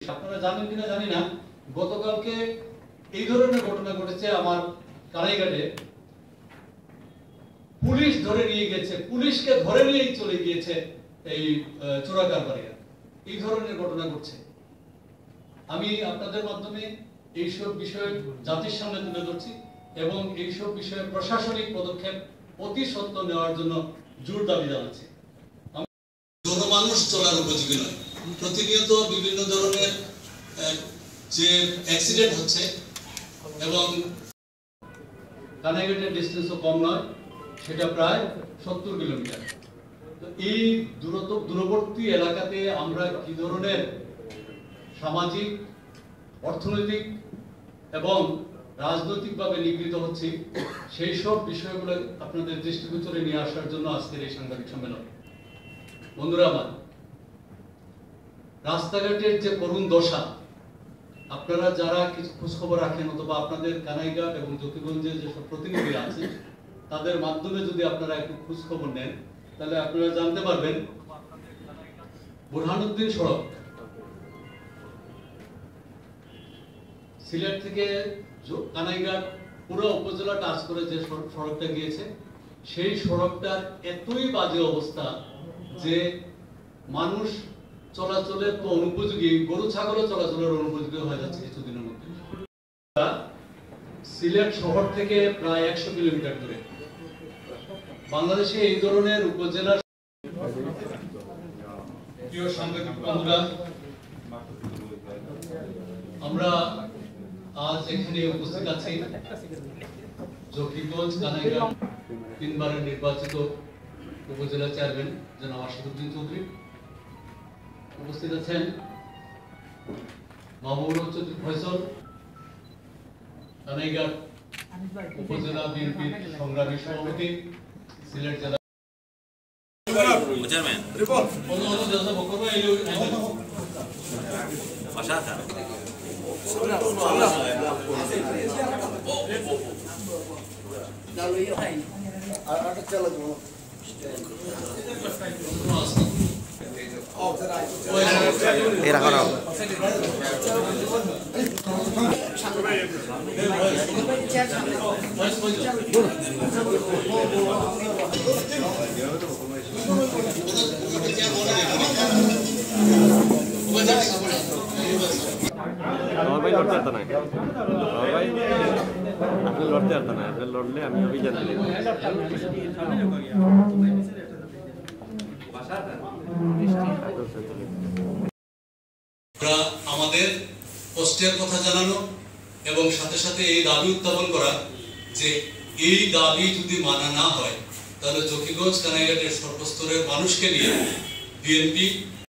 আপনারা জানেন কিনা জানি না, গতকালকে এই ধরনের ঘটনা ঘটেছে আমার কানাইঘাটে। পুলিশ ধরে নিয়ে গেছে, পুলিশকে ধরে নিয়েই চলে গিয়েছে এই চোরাকারবারীরা। এই ধরনের ঘটনা ঘটছে। আমি আপনাদের মাধ্যমে এইসব বিষয়ে জাতির সামনে তুলে ধরছি এবং এইসব বিষয়ে প্রশাসনিক পদক্ষেপ অতি সত্বর নেওয়ার জন্য জোর দাবি জানাচ্ছি। জনমানুষ চলার উপযোগী নয়। প্রতিনিয়ত বিভিন্ন ধরনের যে অ্যাক্সিডেন্ট হচ্ছে এবং কানাইঘাটের ডিস্টেন্সও কম নয়, সেটা প্রায় 70 কিলোমিটার। তো এই দূরবর্তী এলাকাতে আমরা কি ধরনের সামাজিক, অর্থনৈতিক এবং রাজনৈতিকভাবে নিগৃহীত হচ্ছি, সেই সব বিষয়গুলো আপনাদের দৃষ্টিগোচরে নিয়ে আসার জন্য আজকের এই সাংবাদিক সম্মেলন। বন্ধুরা আমার, রাস্তাঘাটের যে করুণ দশা, আপনারা যারা কিছু খোঁজখবর রাখেন অথবা আপনাদের কানাইঘাট এবং জকিগঞ্জের যেসব প্রতিনিধিরা আছে তাদের মাধ্যমে যদি আপনারা একটু খোঁজখবর নেন, তাহলে আপনারা জানতে পারবেন বুরহানুদ্দিন সড়ক সিলেট থেকে কানাইঘাট পুরো উপজেলা টাচ করে যে সড়কটা গিয়েছে, সেই সড়কটার এতই বাজে অবস্থা যে মানুষ চলাচলের তো অনুপযোগী, গরু ছাগলও চলাচলের অনুপযোগী হয়ে যাচ্ছে কিছুদিনের মধ্যে। সিলেট শহর থেকে প্রায় 100 কিলোমিটার দূরে। বাংলাদেশে এই ধরনের উপজেলার প্রিয় সাংবাদিক বন্ধুরা, আমরা আজ এখানে উপস্থিত আছি জকিগঞ্জ কানাইঘাট 3 বারের নির্বাচিত উপজেলা চেয়ারম্যান জনাব আশিকুদ্দিন চৌধুরী, উপস্থিত আছেন মাহবুবুর চৌধুরী ফয়সল, কানাইঘাট উপজেলা বিএনপির সংগ্রামী সভাপতি, সিলেট জেলা আমাদের কষ্টের কথা জানানো এবং সাথে সাথে এই দাবি উত্থাপন করা যে এই দাবি যদি মানা না হয় তাহলে জকিগঞ্জ কানাইঘাটের সর্বস্তরের মানুষকে নিয়ে বিএনপি